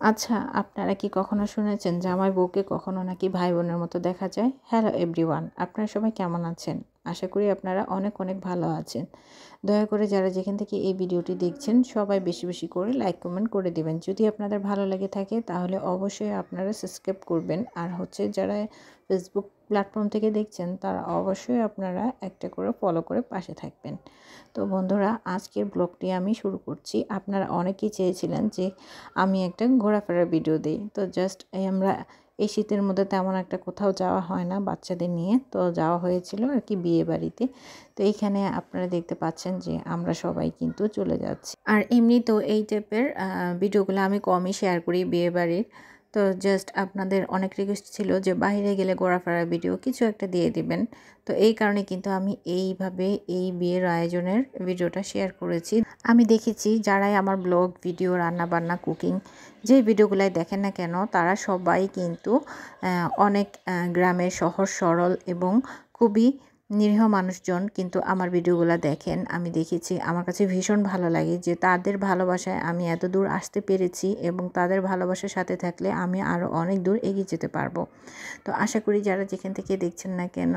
আচ্ছা, আপনারা কি কখনো শুনেছেন জামাই বউকে কখনো নাকি ভাই বোনের মতো দেখা যায়? হ্যালো এভরিওয়ান, আপনারা সবাই কেমন আছেন? আশা করি আপনারা অনেক অনেক ভালো আছেন। দয়া করে যারা যেখান থেকে এই ভিডিওটি দেখছেন সবাই বেশি বেশি করে লাইক কমেন্ট করে দিবেন। যদি আপনাদের ভালো লেগে থাকে তাহলে অবশ্যই আপনারা সাবস্ক্রাইব করবেন। আর যারা ফেসবুক প্ল্যাটফর্ম থেকে দেখছেন তারা অবশ্যই আপনারা একটা করে ফলো করে পাশে থাকবেন। তো বন্ধুরা, আজকের ব্লগটি আমি শুরু করছি। আপনারা অনেকেই চেয়েছিলেন যে আমি একটা ঘোরাফেরার ভিডিও দিই। তো জাস্ট আমরা এই শীতের মধ্যে তেমন একটা কোথাও যাওয়া হয় না বাচ্চাদের নিয়ে, তো যাওয়া হয়েছিল আর কি বিয়ে বাড়িতে। তো এইখানে আপনারা দেখতে পাচ্ছেন যে আমরা সবাই কিন্তু চলে যাচ্ছি। আর এমনিতেও এই টাইপের ভিডিওগুলো আমি কমই শেয়ার করি বিয়ে বাড়ির। তো জাস্ট আপনাদের অনেক রিকোয়েস্ট ছিল যে বাইরে গেলে ঘোরাফেরার ভিডিও কিছু একটা দিয়ে দিবেন। তো এই কারণে কিন্তু আমি এইভাবে এই বিয়ের আয়োজনের ভিডিওটা শেয়ার করেছি। আমি দেখেছি যারাই আমার ব্লগ ভিডিও রান্নাবান্না কুকিং যে ভিডিওগুলাই দেখেন না কেন তারা সবাই কিন্তু অনেক গ্রামের সহজ সরল এবং খুবই নিরীহ মানুষজন কিন্তু আমার ভিডিওগুলো দেখেন। আমি দেখেছি, আমার কাছে ভীষণ ভালো লাগে যে তাদের ভালোবাসায় আমি এত দূর আসতে পেরেছি এবং তাদের ভালোবাসার সাথে থাকলে আমি আরও অনেক দূর এগিয়ে যেতে পারবো। তো আশা করি যারা যেখান থেকে দেখছেন না কেন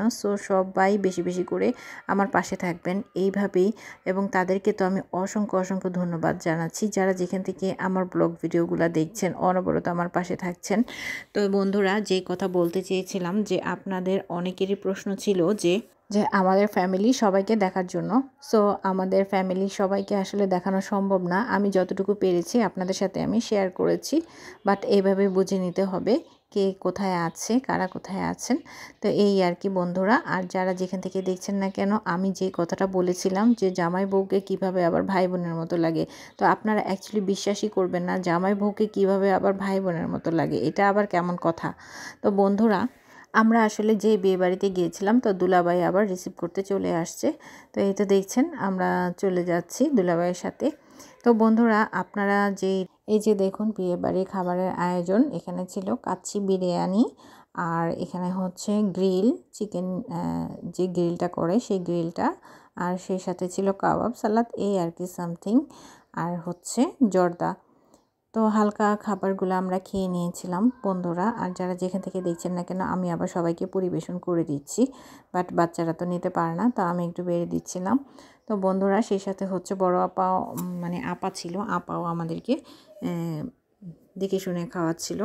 সবাই বেশি বেশি করে আমার পাশে থাকবেন এইভাবেই। এবং তাদেরকে তো আমি অসংখ্য অসংখ্য ধন্যবাদ জানাচ্ছি যারা যেখান থেকে আমার ব্লগ ভিডিওগুলো দেখছেন, অনবরত আমার পাশে থাকছেন। তো বন্ধুরা, যেই কথা বলতে চেয়েছিলাম যে আপনাদের অনেকেরই প্রশ্ন ছিল যে আমাদের ফ্যামিলি সবাইকে দেখার জন্য। সো আমাদের ফ্যামিলি সবাইকে আসলে দেখানো সম্ভব না, আমি যতটুকু পেরেছি আপনাদের সাথে আমি শেয়ার করেছি। বাট এইভাবে বুঝে নিতে হবে কে কোথায় আছে, কারা কোথায় আছেন। তো এই আর কি বন্ধুরা। আর যারা যেখান থেকে দেখছেন না কেন আমি যে কথাটা বলেছিলাম যে জামাই বউকে কিভাবে আবার ভাই বোনের মতো লাগে, তো আপনারা অ্যাকচুয়ালি বিশ্বাসই করবেন না জামাই বউকে কিভাবে আবার ভাই বোনের মতো লাগে, এটা আবার কেমন কথা। তো বন্ধুরা, আমরা আসলে যে বিয়ে বাড়িতে গিয়েছিলাম তো দুলাভাই আবার রিসিভ করতে চলে আসছে। তো এই তো দেখছেন আমরা চলে যাচ্ছি দুলাভাইয়ের সাথে। তো বন্ধুরা, আপনারা এই যে দেখুন বিয়ে বাড়ির খাবারের আয়োজন, এখানে ছিল কাচ্চি বিরিয়ানি, আর এখানে হচ্ছে গ্রিল চিকেন, যে গ্রিলটা করে সেই গ্রিলটা, আর সেই সাথে ছিল কাবাব সালাদ, এই আর কি সামথিং, আর হচ্ছে জর্দা। তো হালকা খাবারগুলো আমরা খেয়ে নিয়েছিলাম বন্ধুরা। আর যারা যেখান থেকে দেখছেন না কেন আমি আবার সবাইকে পরিবেশন করে দিচ্ছি, বাট বাচ্চারা তো নিতে পারে না, তো আমি একটু বেড়ে দিচ্ছিলাম। তো বন্ধুরা, সেই সাথে হচ্ছে বড় আপাও মানে আপা ছিল, আপাও আমাদেরকে দেখে শুনে খাওয়াচ্ছিল।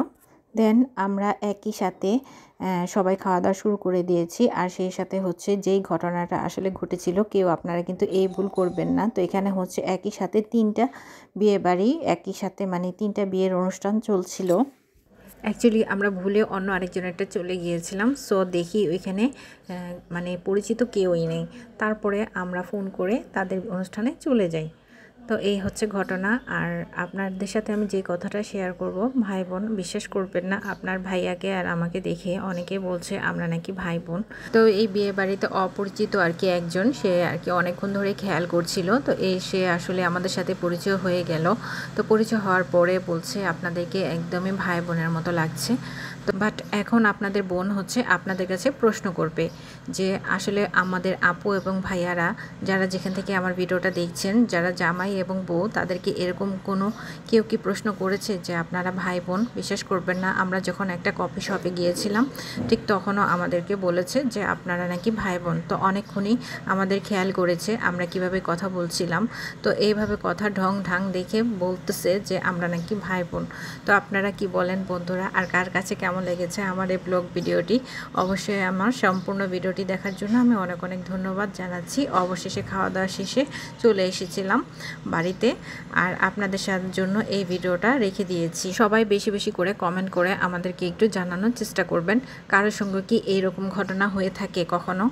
দেন আমরা একই সাথে সবাই খাওয়া দাওয়া শুরু করে দিয়েছি। আর সেই সাথে হচ্ছে যেই ঘটনাটা আসলে ঘটেছিল, কেউ আপনারা কিন্তু এই ভুল করবেন না। তো এখানে হচ্ছে একই সাথে 3টা বিয়ে বাড়ি একই সাথে, মানে 3টা বিয়ের অনুষ্ঠান চলছিল। অ্যাকচুয়ালি আমরা ভুলে অন্য আরেকজনেরটা চলে গিয়েছিলাম। সো দেখি ওইখানে মানে পরিচিত কেউই নেই। তারপরে আমরা ফোন করে তাদের অনুষ্ঠানে চলে যাই। তো এই হচ্ছে ঘটনা। আর আপনাদের সাথে আমি যে কথাটা শেয়ার করব, ভাই বোন, বিশ্বাস করবেন না আপনার ভাইয়াকে আর আমাকে দেখে অনেকে বলছে আমরা নাকি ভাই বোন। তো এই বিয়ে বাড়িতে অপরিচিত আর কি একজন, সে আর কি অনেকক্ষণ ধরে খেয়াল করছিল। তো সে আসলে আমাদের সাথে পরিচয় হয়ে গেল। তো পরিচয় হওয়ার পরে বলছে আপনাদেরকে একদমই ভাই বোনের মতো লাগছে। তো বাট এখন আপনাদের বোন হচ্ছে আপনাদের কাছে প্রশ্ন করবে যে আসলে আমাদের আপু এবং ভাইয়ারা যারা যেখান থেকে আমার ভিডিওটা দেখছেন, যারা জামাই এবং বউ, তাদেরকে এরকম কেউ কি প্রশ্ন করেছে যে আপনারা ভাই বোন? বিশ্বাস করবেন না, আমরা যখন একটা কফি শপে গিয়েছিলাম ঠিক তখনও আমাদেরকে বলেছে যে আপনারা নাকি ভাই বোন। তো অনেকক্ষণই আমাদের খেয়াল করেছে আমরা কিভাবে কথা বলছিলাম। তো এইভাবে কথা ঢং দেখে বলতেছে যে আমরা নাকি ভাই বোন। তো আপনারা কি বলেন বন্ধুরা? আর কার কাছে কেমন লেগেছে আমার এই ব্লগ ভিডিওটি? অবশ্যই আমার সম্পূর্ণ ভিডিওটি দেখার জন্য আমি অনেক অনেক ধন্যবাদ জানাচ্ছি। অবশেষে খাওয়া দাওয়া শেষে চলে এসেছিলাম বাড়িতে, আর আপনাদের জন্য এই ভিডিওটা রেখে দিয়েছি। সবাই বেশি বেশি করে কমেন্ট করে আমাদেরকে একটু জানানোর চেষ্টা করবেন কারোর সঙ্গে কি এইরকম ঘটনা হয়ে থাকে কখনো।